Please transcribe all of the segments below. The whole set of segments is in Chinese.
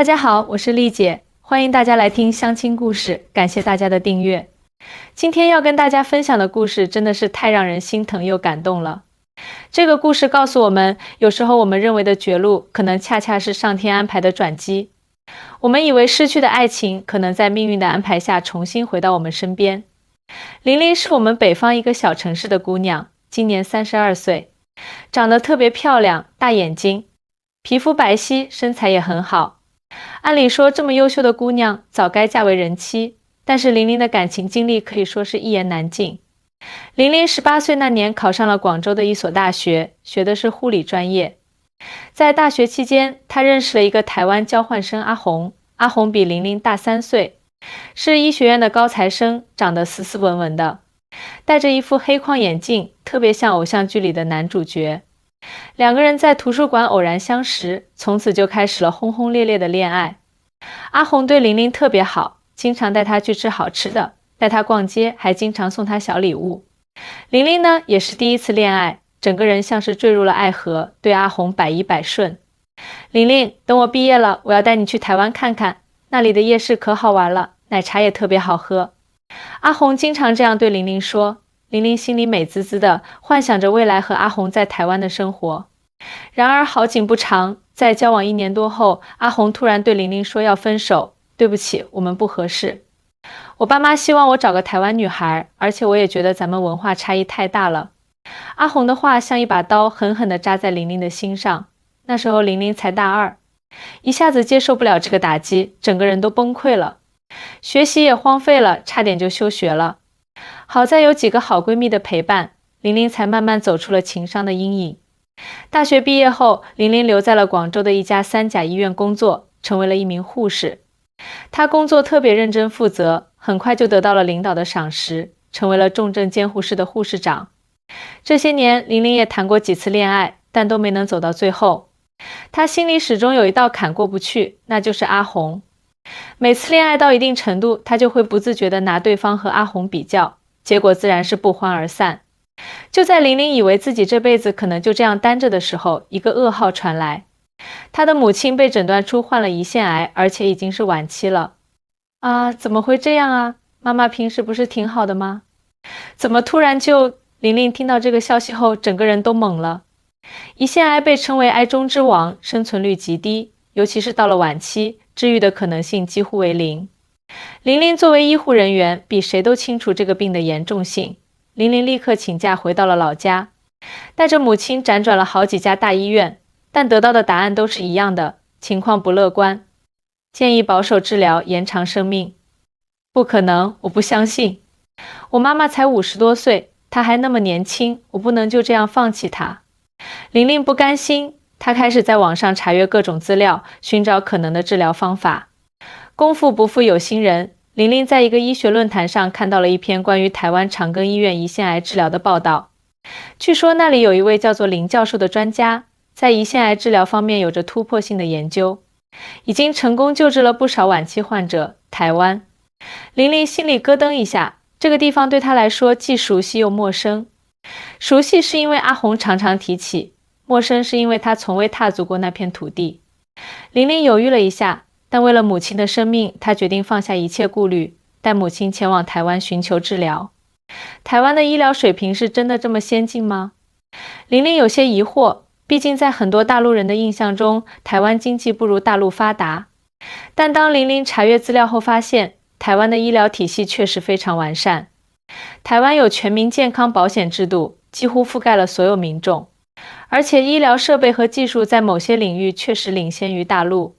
大家好，我是丽姐，欢迎大家来听相亲故事，感谢大家的订阅。今天要跟大家分享的故事真的是太让人心疼又感动了。这个故事告诉我们，有时候我们认为的绝路，可能恰恰是上天安排的转机。我们以为失去的爱情，可能在命运的安排下重新回到我们身边。玲玲是我们北方一个小城市的姑娘，今年32岁，长得特别漂亮，大眼睛，皮肤白皙，身材也很好。按理说，这么优秀的姑娘早该嫁为人妻，但是玲玲的感情经历可以说是一言难尽。玲玲18岁那年考上了广州的一所大学，学的是护理专业。在大学期间，她认识了一个台湾交换生阿红，阿红比玲玲大3岁，是医学院的高材生，长得斯斯文文的，戴着一副黑框眼镜，特别像偶像剧里的男主角。两个人在图书馆偶然相识，从此就开始了轰轰烈烈的恋爱。阿红对玲玲特别好，经常带她去吃好吃的，带她逛街，还经常送她小礼物。玲玲呢，也是第一次恋爱，整个人像是坠入了爱河，对阿红百依百顺。玲玲，等我毕业了，我要带你去台湾看看，那里的夜市可好玩了，奶茶也特别好喝。阿红经常这样对玲玲说，玲玲心里美滋滋的，幻想着未来和阿红在台湾的生活。然而好景不长，在交往1年多后，阿红突然对玲玲说要分手，对不起，我们不合适。我爸妈希望我找个台湾女孩，而且我也觉得咱们文化差异太大了。阿红的话像一把刀，狠狠地扎在玲玲的心上。那时候玲玲才大2，一下子接受不了这个打击，整个人都崩溃了，学习也荒废了，差点就休学了。好在有几个好闺蜜的陪伴，玲玲才慢慢走出了情伤的阴影。大学毕业后，玲玲留在了广州的一家3甲医院工作，成为了一名护士。她工作特别认真负责，很快就得到了领导的赏识，成为了重症监护室的护士长。这些年，玲玲也谈过几次恋爱，但都没能走到最后。她心里始终有一道坎过不去，那就是阿红。每次恋爱到一定程度，她就会不自觉地拿对方和阿红比较，结果自然是不欢而散。就在玲玲以为自己这辈子可能就这样单着的时候，一个噩耗传来，她的母亲被诊断出患了胰腺癌，而且已经是晚期了。啊，怎么会这样啊？妈妈平时不是挺好的吗？怎么突然就……玲玲听到这个消息后，整个人都懵了。胰腺癌被称为癌中之王，生存率极低，尤其是到了晚期，治愈的可能性几乎为零。玲玲作为医护人员，比谁都清楚这个病的严重性。玲玲立刻请假回到了老家，带着母亲辗转了好几家大医院，但得到的答案都是一样的，情况不乐观，建议保守治疗，延长生命。不可能，我不相信。我妈妈才50多岁，她还那么年轻，我不能就这样放弃她。玲玲不甘心，她开始在网上查阅各种资料，寻找可能的治疗方法。功夫不负有心人，玲玲在一个医学论坛上看到了一篇关于台湾长庚医院胰腺癌治疗的报道。据说那里有一位叫做林教授的专家，在胰腺癌治疗方面有着突破性的研究，已经成功救治了不少晚期患者。台湾，玲玲心里咯噔一下，这个地方对她来说既熟悉又陌生。熟悉是因为阿红常常提起，陌生是因为她从未踏足过那片土地。玲玲犹豫了一下，但为了母亲的生命，她决定放下一切顾虑，带母亲前往台湾寻求治疗。台湾的医疗水平是真的这么先进吗？玲玲有些疑惑，毕竟在很多大陆人的印象中，台湾经济不如大陆发达。但当玲玲查阅资料后发现，台湾的医疗体系确实非常完善。台湾有全民健康保险制度，几乎覆盖了所有民众，而且医疗设备和技术在某些领域确实领先于大陆。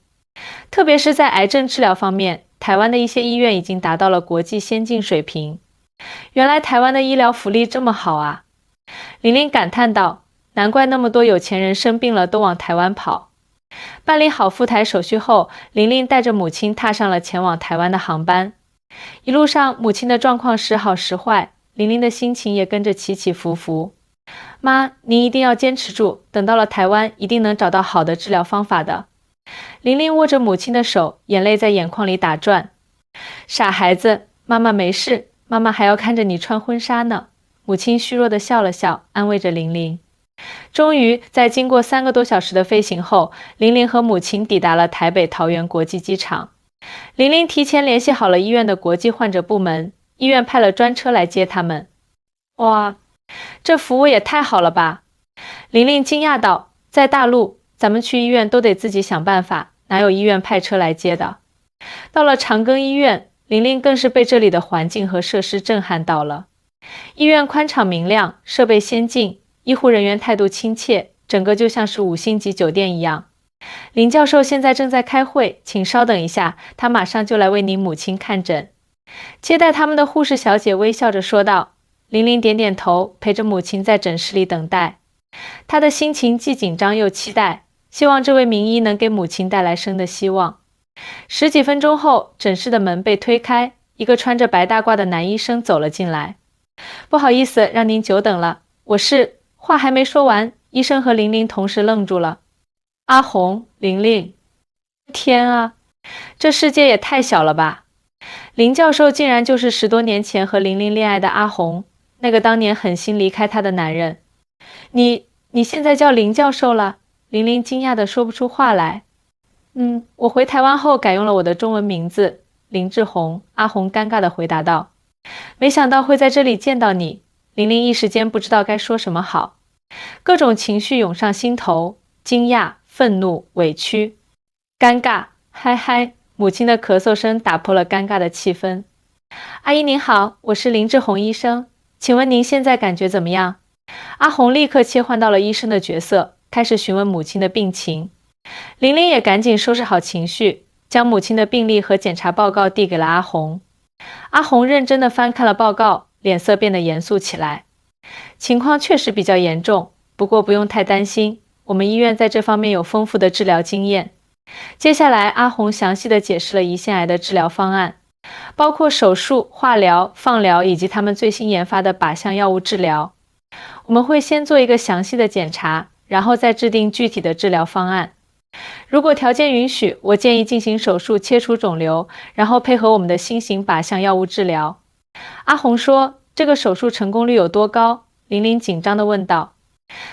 特别是在癌症治疗方面，台湾的一些医院已经达到了国际先进水平。原来台湾的医疗福利这么好啊！玲玲感叹道，难怪那么多有钱人生病了都往台湾跑。办理好赴台手续后，玲玲带着母亲踏上了前往台湾的航班。一路上，母亲的状况时好时坏，玲玲的心情也跟着起起伏伏。妈，您一定要坚持住，等到了台湾，一定能找到好的治疗方法的。玲玲握着母亲的手，眼泪在眼眶里打转。傻孩子，妈妈没事，妈妈还要看着你穿婚纱呢。母亲虚弱地笑了笑，安慰着玲玲。终于，在经过3个多小时的飞行后，玲玲和母亲抵达了台北桃园国际机场。玲玲提前联系好了医院的国际患者部门，医院派了专车来接他们。哇，这服务也太好了吧！玲玲惊讶道，在大陆，咱们去医院都得自己想办法，哪有医院派车来接的？到了长庚医院，玲玲更是被这里的环境和设施震撼到了。医院宽敞明亮，设备先进，医护人员态度亲切，整个就像是5星级酒店一样。林教授现在正在开会，请稍等一下，他马上就来为您母亲看诊。接待他们的护士小姐微笑着说道。玲玲点点头，陪着母亲在诊室里等待。她的心情既紧张又期待，希望这位名医能给母亲带来生的希望。10几分钟后，诊室的门被推开，一个穿着白大褂的男医生走了进来。不好意思，让您久等了，话还没说完，医生和玲玲同时愣住了。阿红，玲玲，天啊，这世界也太小了吧！林教授竟然就是10多年前和玲玲恋爱的阿红，那个当年狠心离开她的男人。你现在叫林教授了？玲玲惊讶地说不出话来。我回台湾后改用了我的中文名字，林志宏。阿红尴尬地回答道。没想到会在这里见到你，玲玲一时间不知道该说什么好，各种情绪涌上心头，惊讶、愤怒、委屈、尴尬，嗨嗨，母亲的咳嗽声打破了尴尬的气氛。阿姨您好，我是林志宏医生，请问您现在感觉怎么样？阿红立刻切换到了医生的角色，开始询问母亲的病情。玲玲也赶紧收拾好情绪，将母亲的病历和检查报告递给了阿红。阿红认真地翻看了报告，脸色变得严肃起来。情况确实比较严重，不过不用太担心，我们医院在这方面有丰富的治疗经验。接下来，阿红详细地解释了胰腺癌的治疗方案，包括手术、化疗、放疗以及他们最新研发的靶向药物治疗。我们会先做一个详细的检查，然后再制定具体的治疗方案。如果条件允许，我建议进行手术切除肿瘤，然后配合我们的新型靶向药物治疗。阿红说，这个手术成功率有多高？玲玲紧张地问道。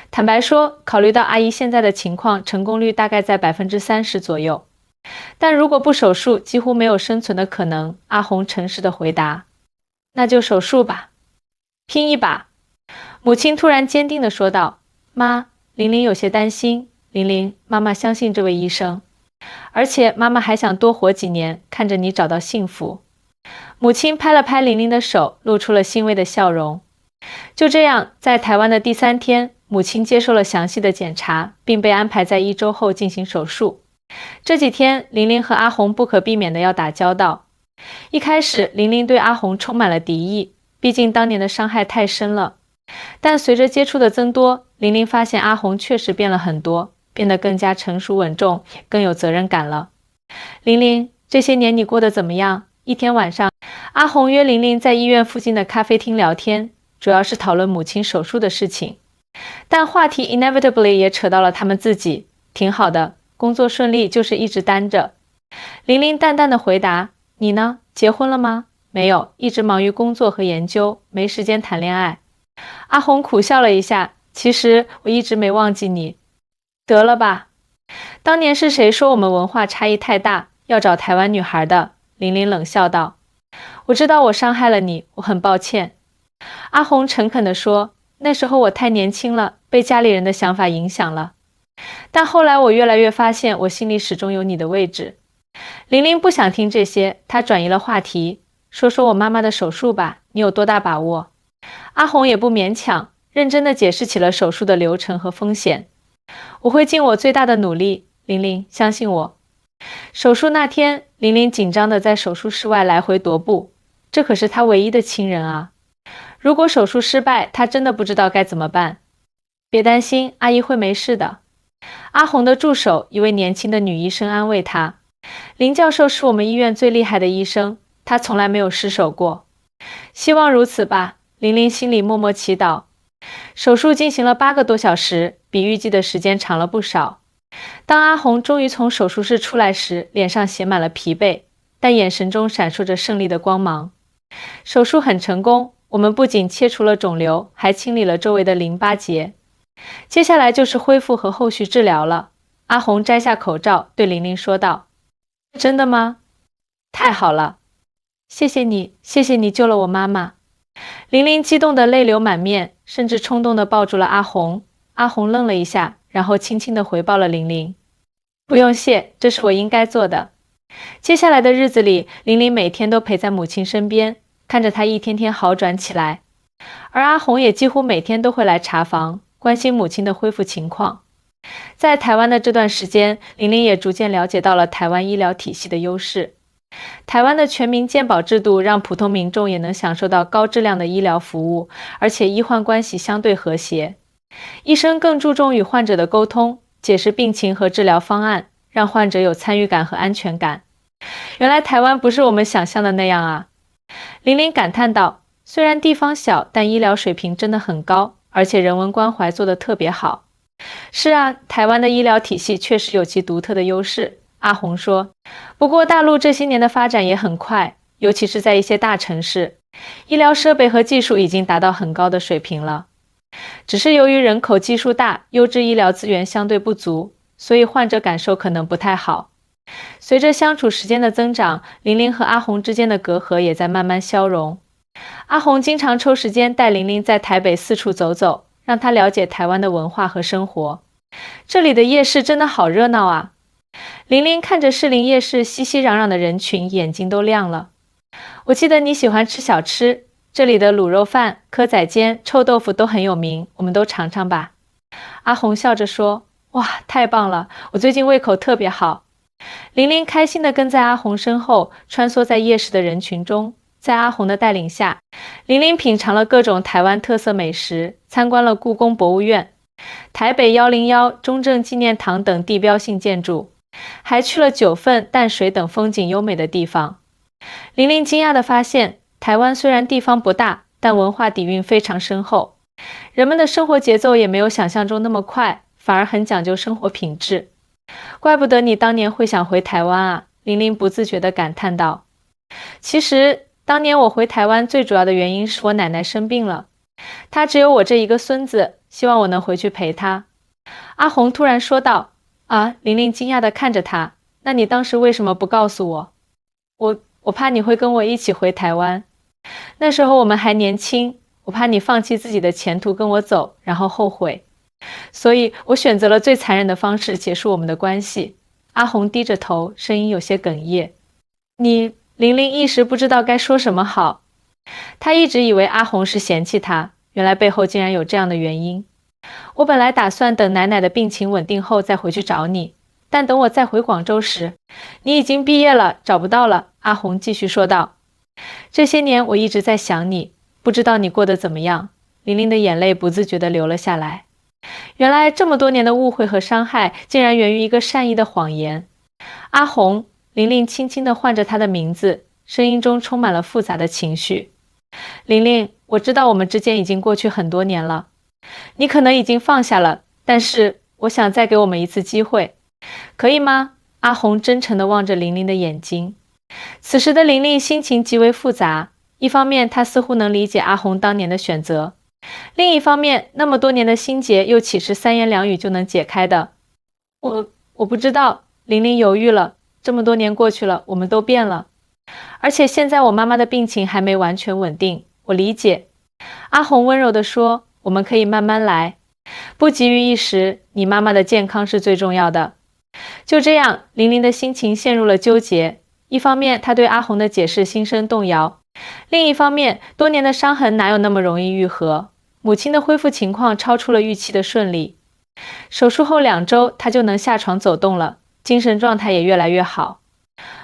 坦白说，考虑到阿姨现在的情况，成功率大概在30%左右。但如果不手术，几乎没有生存的可能，阿红诚实地回答。那就手术吧，拼一把。母亲突然坚定地说道。妈，玲玲有些担心。玲玲，妈妈相信这位医生，而且妈妈还想多活几年，看着你找到幸福。母亲拍了拍玲玲的手，露出了欣慰的笑容。就这样，在台湾的第3天，母亲接受了详细的检查，并被安排在1周后进行手术。这几天，玲玲和阿红不可避免的要打交道。一开始，玲玲对阿红充满了敌意，毕竟当年的伤害太深了。但随着接触的增多，玲玲发现阿红确实变了很多，变得更加成熟稳重，更有责任感了。玲玲，这些年你过得怎么样？一天晚上，阿红约玲玲在医院附近的咖啡厅聊天，主要是讨论母亲手术的事情。但话题 inevitably 也扯到了他们自己。挺好的，工作顺利，就是一直单着。玲玲淡淡的回答。你呢？结婚了吗？没有，一直忙于工作和研究，没时间谈恋爱。阿红苦笑了一下，其实我一直没忘记你。得了吧，当年是谁说我们文化差异太大，要找台湾女孩的？玲玲冷笑道。我知道我伤害了你，我很抱歉。阿红诚恳地说，那时候我太年轻了，被家里人的想法影响了。但后来我越来越发现，我心里始终有你的位置。玲玲不想听这些，她转移了话题，说说我妈妈的手术吧，你有多大把握？阿红也不勉强，认真地解释起了手术的流程和风险。我会尽我最大的努力，玲玲，相信我。手术那天，玲玲紧张地在手术室外来回踱步，这可是她唯一的亲人啊。如果手术失败，她真的不知道该怎么办。别担心，阿姨会没事的。阿红的助手，一位年轻的女医生安慰她。林教授是我们医院最厉害的医生，他从来没有失手过。希望如此吧，玲玲心里默默祈祷。手术进行了8个多小时，比预计的时间长了不少。当阿红终于从手术室出来时，脸上写满了疲惫，但眼神中闪烁着胜利的光芒。手术很成功，我们不仅切除了肿瘤，还清理了周围的淋巴结。接下来就是恢复和后续治疗了。阿红摘下口罩，对玲玲说道：“真的吗？太好了，谢谢你，谢谢你救了我妈妈。”玲玲激动得泪流满面，甚至冲动地抱住了阿红。阿红愣了一下，然后轻轻地回报了玲玲：“不用谢，这是我应该做的。”接下来的日子里，玲玲每天都陪在母亲身边，看着她一天天好转起来。而阿红也几乎每天都会来查房，关心母亲的恢复情况。在台湾的这段时间，玲玲也逐渐了解到了台湾医疗体系的优势。台湾的全民健保制度让普通民众也能享受到高质量的医疗服务，而且医患关系相对和谐。医生更注重与患者的沟通，解释病情和治疗方案，让患者有参与感和安全感。原来台湾不是我们想象的那样啊！玲玲感叹道，虽然地方小，但医疗水平真的很高，而且人文关怀做得特别好。是啊，台湾的医疗体系确实有其独特的优势，阿红说。不过大陆这些年的发展也很快，尤其是在一些大城市，医疗设备和技术已经达到很高的水平了。只是由于人口基数大，优质医疗资源相对不足，所以患者感受可能不太好。随着相处时间的增长，玲玲和阿红之间的隔阂也在慢慢消融。阿红经常抽时间带玲玲在台北四处走走，让她了解台湾的文化和生活。这里的夜市真的好热闹啊！玲玲看着士林夜市熙熙攘攘的人群，眼睛都亮了。我记得你喜欢吃小吃，这里的卤肉饭、蚵仔煎、臭豆腐都很有名，我们都尝尝吧。阿红笑着说：“哇，太棒了，我最近胃口特别好。”玲玲开心地跟在阿红身后，穿梭在夜市的人群中。在阿红的带领下，玲玲品尝了各种台湾特色美食，参观了故宫博物院、台北101、中正纪念堂等地标性建筑，还去了九份、淡水等风景优美的地方。玲玲惊讶地发现，台湾虽然地方不大，但文化底蕴非常深厚，人们的生活节奏也没有想象中那么快，反而很讲究生活品质。怪不得你当年会想回台湾啊，玲玲不自觉地感叹道。其实当年我回台湾最主要的原因是我奶奶生病了，她只有我这一个孙子，希望我能回去陪她。阿红突然说道。啊，玲玲惊讶地看着她，那你当时为什么不告诉我？我怕你会跟我一起回台湾。那时候我们还年轻，我怕你放弃自己的前途跟我走，然后后悔。所以我选择了最残忍的方式结束我们的关系。阿红低着头，声音有些哽咽。玲玲一时不知道该说什么好。她一直以为阿红是嫌弃她，原来背后竟然有这样的原因。我本来打算等奶奶的病情稳定后再回去找你，但等我再回广州时，你已经毕业了，找不到了。阿红继续说道。这些年我一直在想你，不知道你过得怎么样。玲玲的眼泪不自觉地流了下来。原来这么多年的误会和伤害，竟然源于一个善意的谎言。阿红，玲玲轻轻地唤着她的名字，声音中充满了复杂的情绪。玲玲，我知道我们之间已经过去很多年了，你可能已经放下了，但是我想再给我们一次机会，可以吗？阿红真诚地望着玲玲的眼睛。此时的玲玲心情极为复杂，一方面她似乎能理解阿红当年的选择，另一方面那么多年的心结又岂是三言两语就能解开的？我不知道，玲玲犹豫了。这么多年过去了，我们都变了，而且现在我妈妈的病情还没完全稳定，我理解。阿红温柔地说，我们可以慢慢来，不急于一时，你妈妈的健康是最重要的。就这样，玲玲的心情陷入了纠结，一方面她对阿红的解释心生动摇，另一方面多年的伤痕哪有那么容易愈合，母亲的恢复情况超出了预期的顺利。手术后2周，她就能下床走动了，精神状态也越来越好。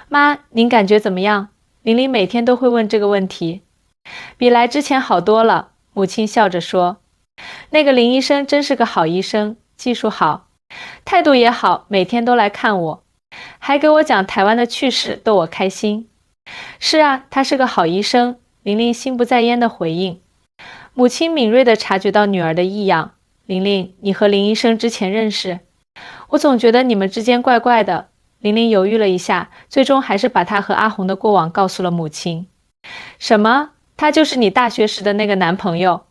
妈，您感觉怎么样？玲玲每天都会问这个问题。比来之前好多了，母亲笑着说。那个林医生真是个好医生，技术好，态度也好，每天都来看我，还给我讲台湾的趣事，逗我开心。是啊，他是个好医生，玲玲心不在焉地回应。母亲敏锐地察觉到女儿的异样。玲玲，你和林医生之前认识？我总觉得你们之间怪怪的。玲玲犹豫了一下，最终还是把她和阿红的过往告诉了母亲。什么？他就是你大学时的那个男朋友？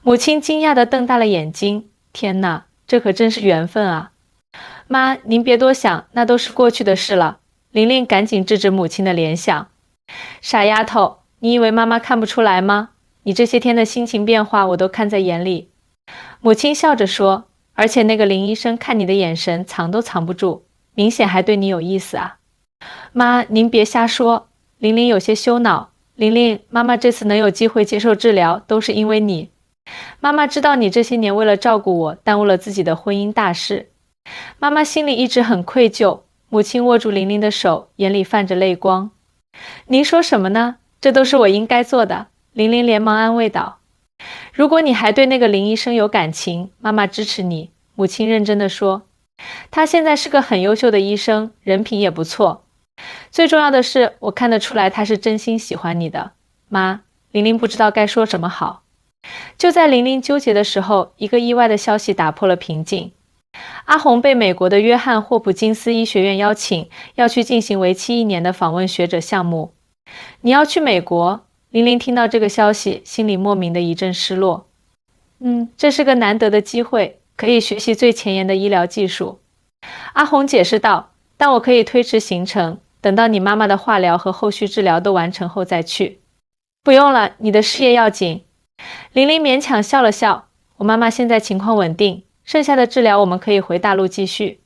母亲惊讶地瞪大了眼睛。天哪，这可真是缘分啊！妈，您别多想，那都是过去的事了。玲玲赶紧制止母亲的联想。傻丫头，你以为妈妈看不出来吗？你这些天的心情变化我都看在眼里。母亲笑着说，而且那个林医生看你的眼神藏都藏不住，明显还对你有意思啊。妈，您别瞎说。玲玲有些羞恼。玲玲，妈妈这次能有机会接受治疗，都是因为你。妈妈知道你这些年为了照顾我，耽误了自己的婚姻大事。妈妈心里一直很愧疚。母亲握住玲玲的手，眼里泛着泪光。您说什么呢？这都是我应该做的。玲玲连忙安慰道。如果你还对那个林医生有感情，妈妈支持你。母亲认真地说。他现在是个很优秀的医生，人品也不错。最重要的是，我看得出来他是真心喜欢你的。妈，玲玲不知道该说什么好。就在玲玲纠结的时候，一个意外的消息打破了平静。阿红被美国的约翰霍普金斯医学院邀请，要去进行为期1年的访问学者项目。你要去美国？玲玲听到这个消息，心里莫名的一阵失落。这是个难得的机会，可以学习最前沿的医疗技术。阿红解释道，但我可以推迟行程，等到你妈妈的化疗和后续治疗都完成后再去。不用了，你的事业要紧。玲玲勉强笑了笑，我妈妈现在情况稳定，剩下的治疗我们可以回大陆继续。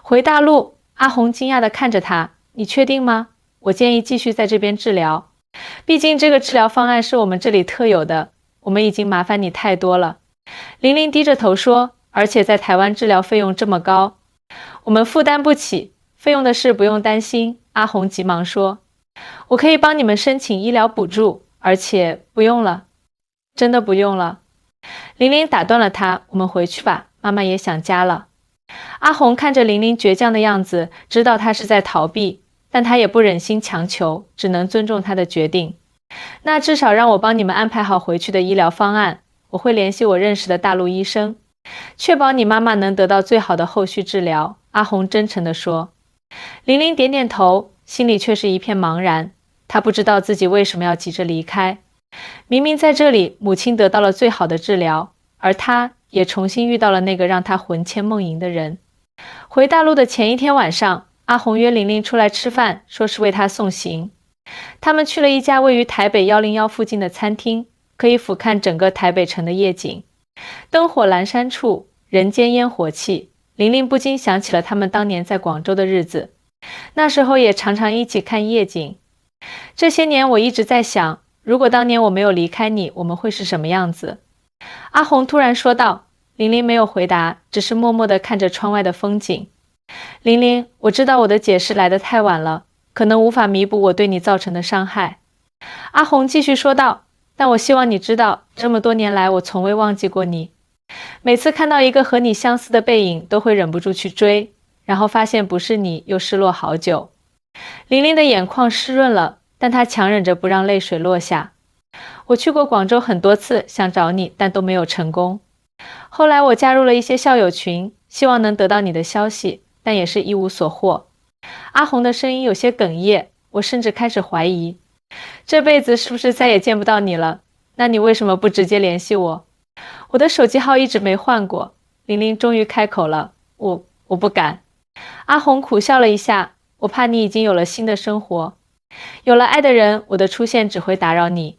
回大陆？阿红惊讶地看着她，你确定吗？我建议继续在这边治疗，毕竟这个治疗方案是我们这里特有的，我们已经麻烦你太多了。玲玲低着头说，而且在台湾治疗费用这么高，我们负担不起，费用的事不用担心。阿红急忙说，我可以帮你们申请医疗补助，而且不用了。真的不用了。玲玲打断了她，我们回去吧，妈妈也想家了。阿红看着玲玲倔强的样子，知道她是在逃避，但她也不忍心强求，只能尊重她的决定。那至少让我帮你们安排好回去的医疗方案，我会联系我认识的大陆医生，确保你妈妈能得到最好的后续治疗。阿红真诚地说。玲玲点点头，心里却是一片茫然。她不知道自己为什么要急着离开。明明在这里，母亲得到了最好的治疗，而她也重新遇到了那个让她魂牵梦萦的人。回大陆的前一天晚上，阿红约玲玲出来吃饭，说是为她送行。他们去了一家位于台北101附近的餐厅，可以俯瞰整个台北城的夜景。灯火阑珊处，人间烟火气，玲玲不禁想起了他们当年在广州的日子，那时候也常常一起看夜景。这些年我一直在想，如果当年我没有离开你，我们会是什么样子？阿红突然说道。玲玲没有回答，只是默默地看着窗外的风景。玲玲，我知道我的解释来得太晚了，可能无法弥补我对你造成的伤害。阿红继续说道，但我希望你知道，这么多年来我从未忘记过你。每次看到一个和你相似的背影，都会忍不住去追，然后发现不是你，又失落好久。玲玲的眼眶湿润了，但她强忍着不让泪水落下。我去过广州很多次，想找你，但都没有成功。后来我加入了一些校友群，希望能得到你的消息，但也是一无所获。阿红的声音有些哽咽，我甚至开始怀疑，这辈子是不是再也见不到你了？那你为什么不直接联系我？我的手机号一直没换过。玲玲终于开口了，我不敢。阿红苦笑了一下，我怕你已经有了新的生活，有了爱的人，我的出现只会打扰你。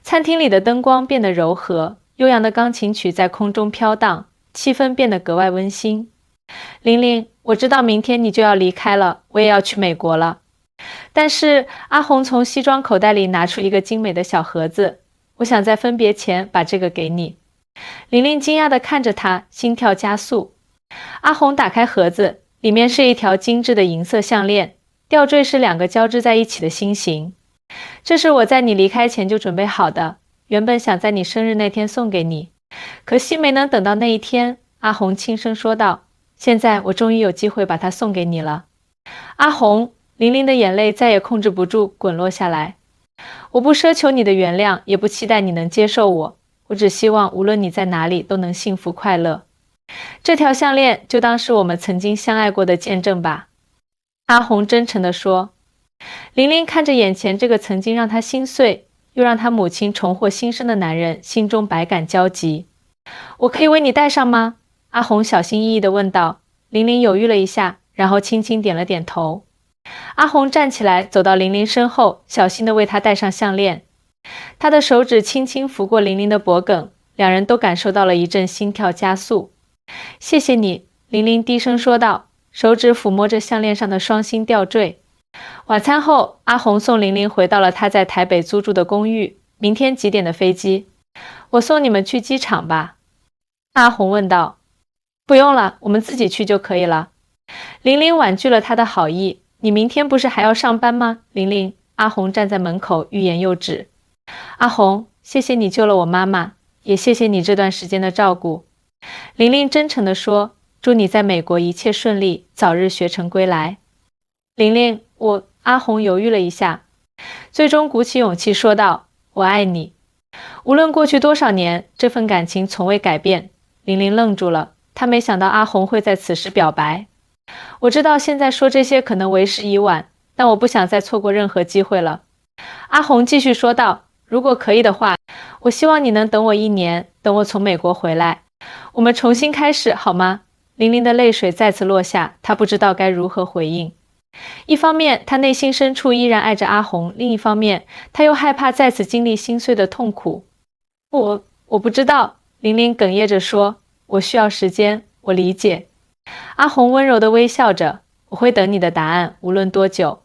餐厅里的灯光变得柔和，悠扬的钢琴曲在空中飘荡，气氛变得格外温馨。玲玲，我知道明天你就要离开了，我也要去美国了。但是阿红从西装口袋里拿出一个精美的小盒子，我想在分别前把这个给你。玲玲惊讶地看着他，心跳加速。阿红打开盒子，里面是一条精致的银色项链，吊坠是2个交织在一起的心形。这是我在你离开前就准备好的，原本想在你生日那天送给你，可惜没能等到那一天。阿红轻声说道，现在我终于有机会把它送给你了。阿红，玲玲的眼泪再也控制不住滚落下来。我不奢求你的原谅，也不期待你能接受我，我只希望无论你在哪里都能幸福快乐。这条项链就当是我们曾经相爱过的见证吧。阿红真诚地说。玲玲看着眼前这个曾经让她心碎，又让她母亲重获新生的男人，心中百感交集。我可以为你带上吗？阿红小心翼翼地问道。玲玲犹豫了一下，然后轻轻点了点头。阿红站起来，走到玲玲身后，小心地为她戴上项链。她的手指轻轻拂过玲玲的脖颈，两人都感受到了一阵心跳加速。谢谢你，玲玲低声说道，手指抚摸着项链上的双星吊坠。晚餐后，阿红送玲玲回到了她在台北租住的公寓。明天几点的飞机？我送你们去机场吧。阿红问道。不用了，我们自己去就可以了。玲玲婉拒了他的好意。你明天不是还要上班吗？玲玲，阿红站在门口欲言又止。阿红，谢谢你救了我妈妈，也谢谢你这段时间的照顾。玲玲真诚地说，祝你在美国一切顺利，早日学成归来。玲玲，阿红犹豫了一下，最终鼓起勇气说道，我爱你。无论过去多少年，这份感情从未改变。玲玲愣住了，她没想到阿红会在此时表白。我知道现在说这些可能为时已晚，但我不想再错过任何机会了。阿红继续说道，如果可以的话，我希望你能等我1年，等我从美国回来，我们重新开始，好吗？玲玲的泪水再次落下，她不知道该如何回应。一方面，她内心深处依然爱着阿红，另一方面，她又害怕再次经历心碎的痛苦。我不知道，玲玲哽咽着说，我需要时间，我理解。阿红温柔地微笑着，我会等你的答案，无论多久。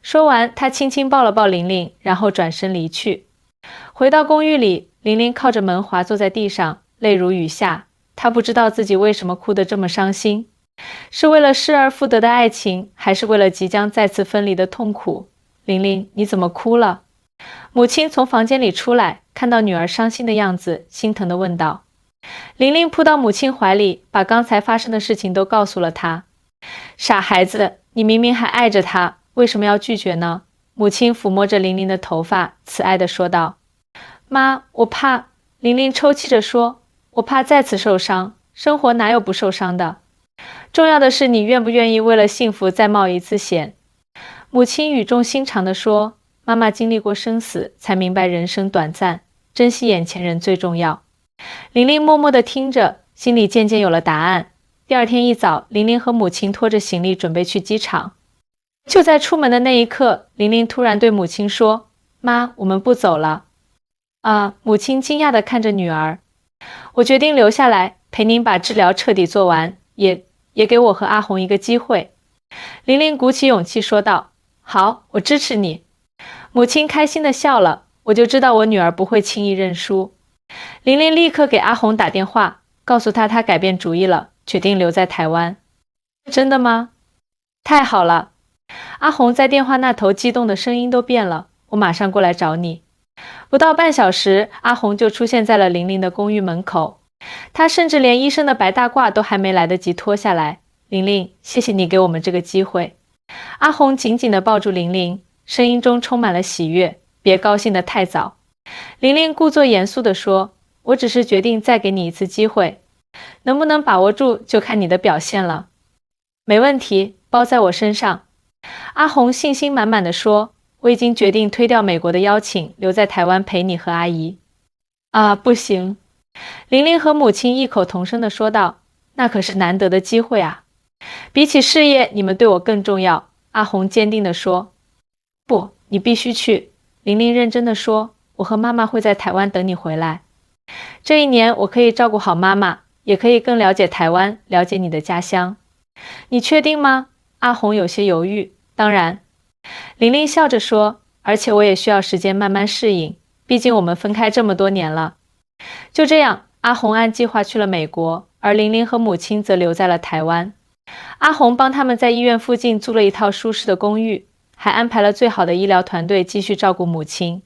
说完，她轻轻抱了抱玲玲，然后转身离去。回到公寓里，玲玲靠着门滑坐在地上，泪如雨下。她不知道自己为什么哭得这么伤心，是为了失而复得的爱情，还是为了即将再次分离的痛苦？玲玲，你怎么哭了？母亲从房间里出来，看到女儿伤心的样子，心疼地问道。玲玲扑到母亲怀里，把刚才发生的事情都告诉了她。傻孩子，你明明还爱着他，为什么要拒绝呢？母亲抚摸着玲玲的头发，慈爱地说道。妈，我怕……玲玲抽泣着说，我怕再次受伤，生活哪有不受伤的？重要的是你愿不愿意为了幸福再冒一次险。母亲语重心长地说，妈妈经历过生死，才明白人生短暂，珍惜眼前人最重要。玲玲默默地听着，心里渐渐有了答案。第二天一早，玲玲和母亲拖着行李准备去机场。就在出门的那一刻，玲玲突然对母亲说，妈，我们不走了。啊，母亲惊讶地看着女儿。我决定留下来，陪您把治疗彻底做完，也给我和阿红一个机会。玲玲鼓起勇气说道，好，我支持你。母亲开心地笑了，我就知道我女儿不会轻易认输。玲玲立刻给阿红打电话，告诉她改变主意了，决定留在台湾。真的吗？太好了！阿红在电话那头激动的声音都变了，我马上过来找你。不到半小时，阿红就出现在了玲玲的公寓门口。她甚至连医生的白大褂都还没来得及脱下来。玲玲，谢谢你给我们这个机会。阿红紧紧地抱住玲玲，声音中充满了喜悦。别高兴得太早。玲玲故作严肃地说，我只是决定再给你一次机会，能不能把握住就看你的表现了。没问题，包在我身上。阿红信心满满地说，我已经决定推掉美国的邀请，留在台湾陪你和阿姨。啊，不行。玲玲和母亲异口同声地说道，那可是难得的机会啊。比起事业，你们对我更重要。阿红坚定地说。不，你必须去。玲玲认真地说，我和妈妈会在台湾等你回来。这1年我可以照顾好妈妈，也可以更了解台湾，了解你的家乡。你确定吗？阿红有些犹豫。当然。玲玲笑着说，而且我也需要时间慢慢适应，毕竟我们分开这么多年了。就这样，阿红按计划去了美国，而玲玲和母亲则留在了台湾。阿红帮他们在医院附近租了一套舒适的公寓，还安排了最好的医疗团队继续照顾母亲。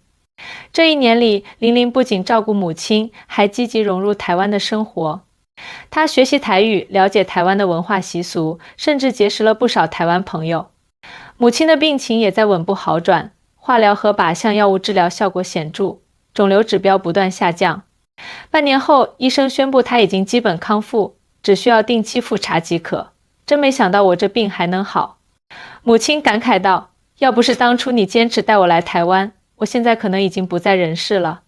这1年里，玲玲不仅照顾母亲，还积极融入台湾的生活。她学习台语，了解台湾的文化习俗，甚至结识了不少台湾朋友。母亲的病情也在稳步好转，化疗和靶向药物治疗效果显著，肿瘤指标不断下降。半年后，医生宣布她已经基本康复，只需要定期复查即可。真没想到我这病还能好。母亲感慨道，要不是当初你坚持带我来台湾，我现在可能已经不在人世了。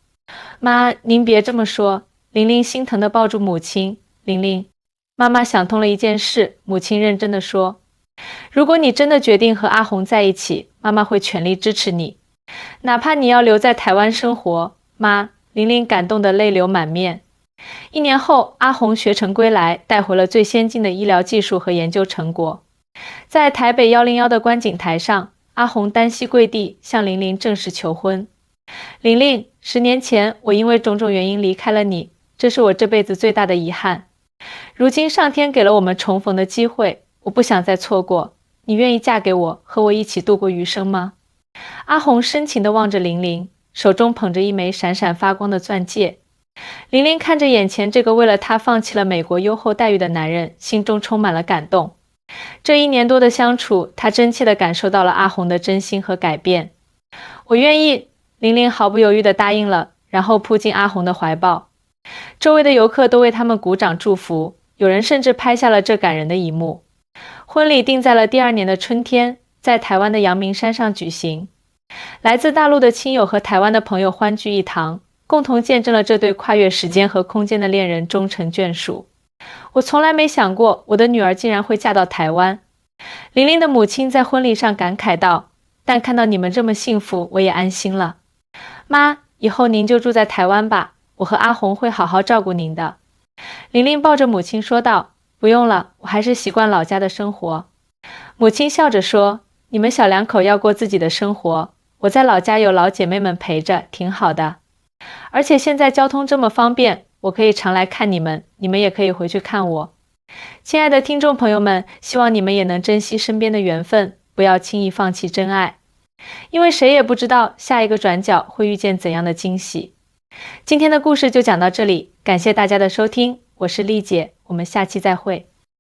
妈，您别这么说，玲玲心疼地抱住母亲。玲玲，妈妈想通了一件事，母亲认真地说。如果你真的决定和阿红在一起，妈妈会全力支持你，哪怕你要留在台湾生活。妈，玲玲感动得泪流满面。1年后，阿红学成归来，带回了最先进的医疗技术和研究成果。在台北101的观景台上，阿红单膝跪地向玲玲正式求婚。玲玲，10年前我因为种种原因离开了你，这是我这辈子最大的遗憾。如今上天给了我们重逢的机会，我不想再错过。你愿意嫁给我，和我一起度过余生吗？阿红深情地望着玲玲，手中捧着一枚闪闪发光的钻戒。玲玲看着眼前这个为了她放弃了美国优厚待遇的男人，心中充满了感动。这1年多的相处，她真切地感受到了阿红的真心和改变。我愿意，玲玲毫不犹豫地答应了，然后扑进阿红的怀抱。周围的游客都为他们鼓掌祝福，有人甚至拍下了这感人的一幕。婚礼定在了第2年的春天，在台湾的阳明山上举行。来自大陆的亲友和台湾的朋友欢聚一堂，共同见证了这对跨越时间和空间的恋人终成眷属。我从来没想过我的女儿竟然会嫁到台湾。玲玲的母亲在婚礼上感慨道，但看到你们这么幸福，我也安心了。妈，以后您就住在台湾吧，我和阿红会好好照顾您的。玲玲抱着母亲说道，不用了，我还是习惯老家的生活。母亲笑着说，你们小两口要过自己的生活，我在老家有老姐妹们陪着，挺好的。而且现在交通这么方便，我可以常来看你们，你们也可以回去看我。亲爱的听众朋友们，希望你们也能珍惜身边的缘分，不要轻易放弃真爱。因为谁也不知道下一个转角会遇见怎样的惊喜。今天的故事就讲到这里，感谢大家的收听，我是丽姐，我们下期再会。